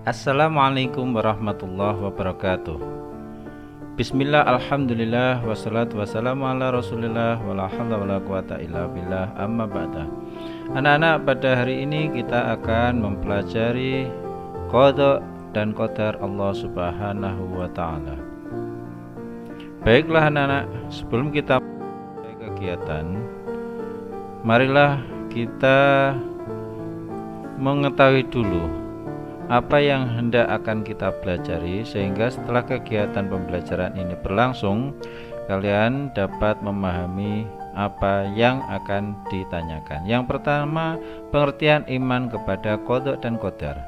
Assalamualaikum warahmatullahi wabarakatuh. Bismillah, alhamdulillah, wassalatu wassalamu ala rasulillah, wala hawla wala quwata illa billah, amma ba'da. Anak-anak, pada hari ini kita akan mempelajari qada dan qadar Allah subhanahu wa ta'ala. Baiklah anak-anak, sebelum kita mulai kegiatan, marilah kita mengetahui dulu apa yang hendak akan kita pelajari, sehingga setelah kegiatan pembelajaran ini berlangsung, kalian dapat memahami apa yang akan ditanyakan. Yang pertama, pengertian iman kepada qada dan qadar.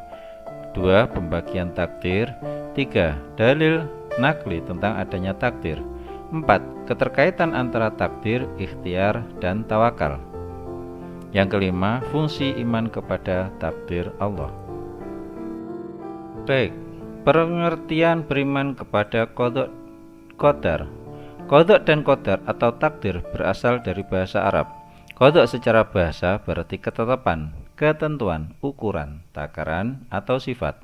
2. Pembagian takdir. 3. Dalil nakli tentang adanya takdir. 4. Keterkaitan antara takdir, ikhtiar, dan tawakal. Yang kelima, fungsi iman kepada takdir Allah. Baik, pengertian beriman kepada qada qadar. Qada dan qadar atau takdir berasal dari bahasa Arab. Qada secara bahasa berarti ketetapan, ketentuan, ukuran, takaran, atau sifat.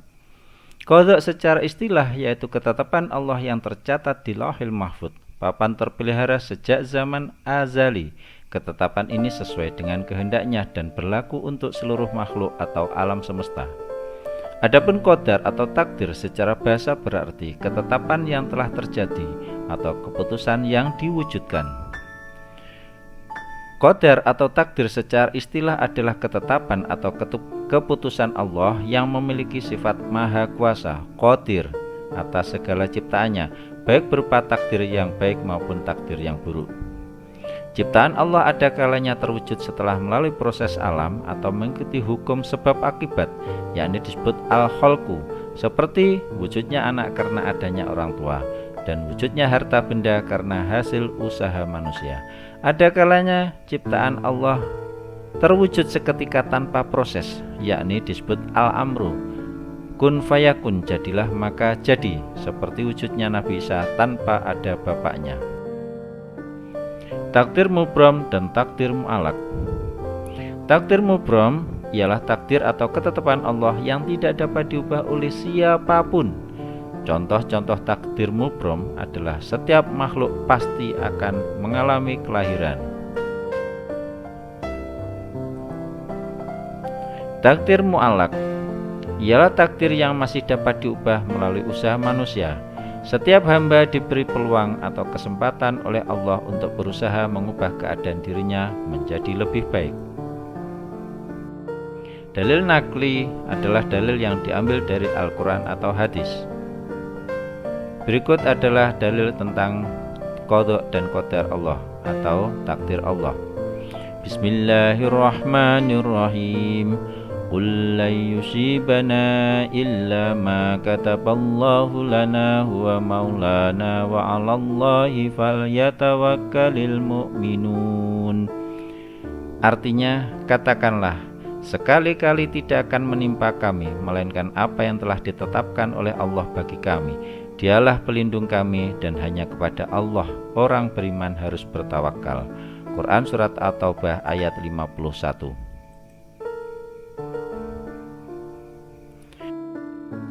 Qada secara istilah yaitu ketetapan Allah yang tercatat di Lauhil Mahfuz, papan terpelihara sejak zaman azali. Ketetapan ini sesuai dengan kehendaknya dan berlaku untuk seluruh makhluk atau alam semesta. Adapun qadar atau takdir secara bahasa berarti ketetapan yang telah terjadi atau keputusan yang diwujudkan. Qadar atau takdir secara istilah adalah ketetapan atau keputusan Allah yang memiliki sifat maha kuasa, qadir, atas segala ciptaannya, baik berupa takdir yang baik maupun takdir yang buruk. Ciptaan Allah ada kalanya terwujud setelah melalui proses alam atau mengikuti hukum sebab akibat, yakni disebut al-khalqu, seperti wujudnya anak karena adanya orang tua, dan wujudnya harta benda karena hasil usaha manusia. Ada kalanya ciptaan Allah terwujud seketika tanpa proses, yakni disebut al-amru, kun fayakun, jadilah maka jadi, seperti wujudnya Nabi Isa tanpa ada bapaknya. Takdir mubram dan takdir mu'alak. Takdir mubram ialah takdir atau ketetapan Allah yang tidak dapat diubah oleh siapapun. Contoh-contoh takdir mubram adalah setiap makhluk pasti akan mengalami kelahiran. Takdir mu'alak ialah takdir yang masih dapat diubah melalui usaha manusia. Setiap hamba diberi peluang atau kesempatan oleh Allah untuk berusaha mengubah keadaan dirinya menjadi lebih baik. Dalil nakli adalah dalil yang diambil dari Al-Quran atau hadis. Berikut adalah dalil tentang qada dan qadar Allah atau takdir Allah. Bismillahirrahmanirrahim. Qul la yusibana illa ma kataballahu lana huwa maulana wa 'alallahi falyatawakkalul mu'minun. Artinya, katakanlah, sekali-kali tidak akan menimpa kami melainkan apa yang telah ditetapkan oleh Allah bagi kami. Dialah pelindung kami dan hanya kepada Allah orang beriman harus bertawakal. Quran surat At-Taubah ayat 51.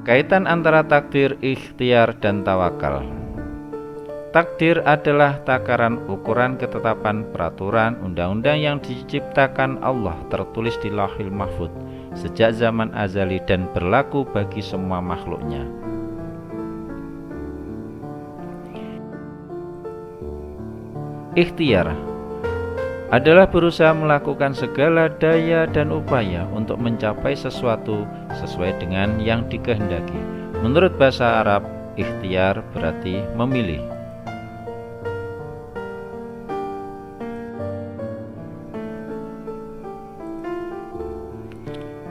Kaitan antara takdir, ikhtiar, dan tawakal. Takdir adalah takaran ukuran ketetapan peraturan undang-undang yang diciptakan Allah tertulis di Lauhil Mahfuz sejak zaman azali dan berlaku bagi semua makhluknya. Ikhtiar adalah berusaha melakukan segala daya dan upaya untuk mencapai sesuatu sesuai dengan yang dikehendaki. Menurut bahasa Arab, ikhtiar berarti memilih.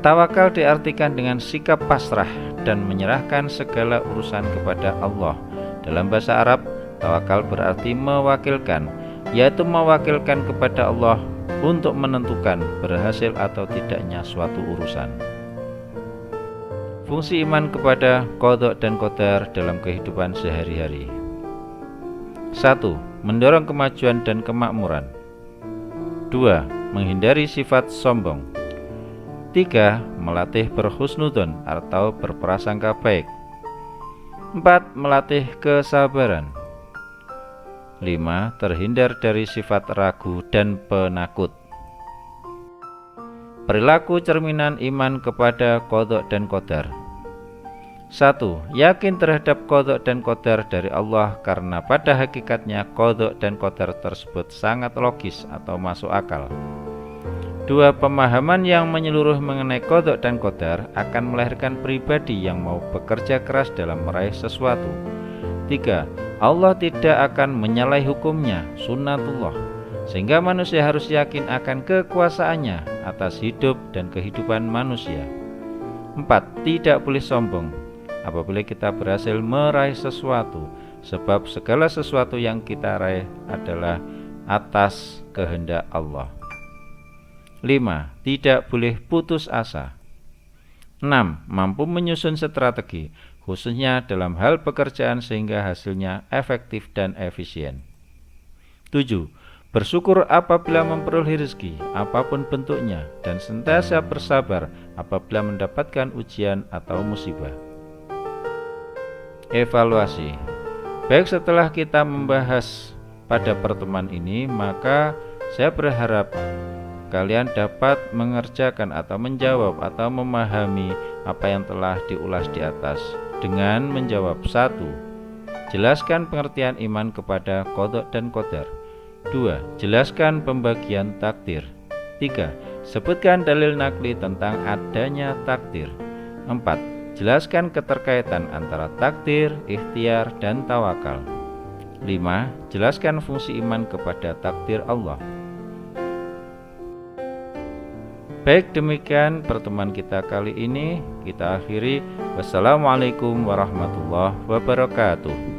Tawakal diartikan dengan sikap pasrah dan menyerahkan segala urusan kepada Allah. Dalam bahasa Arab, tawakal berarti mewakilkan, yaitu mewakilkan kepada Allah untuk menentukan berhasil atau tidaknya suatu urusan. Fungsi iman kepada qada dan qadar dalam kehidupan sehari-hari. 1. Mendorong kemajuan dan kemakmuran. 2. Menghindari sifat sombong. 3. Melatih berhusnudon atau berprasangka baik. 4. Melatih kesabaran. 5. Terhindar dari sifat ragu dan penakut. Perilaku cerminan iman kepada qadha dan qadar. 1. Yakin terhadap qadha dan qadar dari Allah karena pada hakikatnya qadha dan qadar tersebut sangat logis atau masuk akal. 2. Pemahaman yang menyeluruh mengenai qadha dan qadar akan melahirkan pribadi yang mau bekerja keras dalam meraih sesuatu. 3. Allah tidak akan menyalahi hukumnya, sunnatullah, sehingga manusia harus yakin akan kekuasaannya atas hidup dan kehidupan manusia. 4. Tidak boleh sombong apabila kita berhasil meraih sesuatu, sebab segala sesuatu yang kita raih adalah atas kehendak Allah. 5. Tidak boleh putus asa. 6. Mampu menyusun strategi, khususnya dalam hal pekerjaan sehingga hasilnya efektif dan efisien. 7. Bersyukur apabila memperoleh rezeki, apapun bentuknya, dan senantiasa bersabar apabila mendapatkan ujian atau musibah. Evaluasi. Baik, setelah kita membahas pada pertemuan ini, maka saya berharap kalian dapat mengerjakan atau menjawab atau memahami apa yang telah diulas di atas dengan menjawab. 1. Jelaskan pengertian iman kepada qadha dan qadar. 2. Jelaskan pembagian takdir. 3. Sebutkan dalil nakli tentang adanya takdir. 4. Jelaskan keterkaitan antara takdir, ikhtiar, dan tawakal. 5. Jelaskan fungsi iman kepada takdir Allah. Baik, demikian pertemuan kita kali ini. Kita akhiri. Wassalamualaikum warahmatullahi wabarakatuh.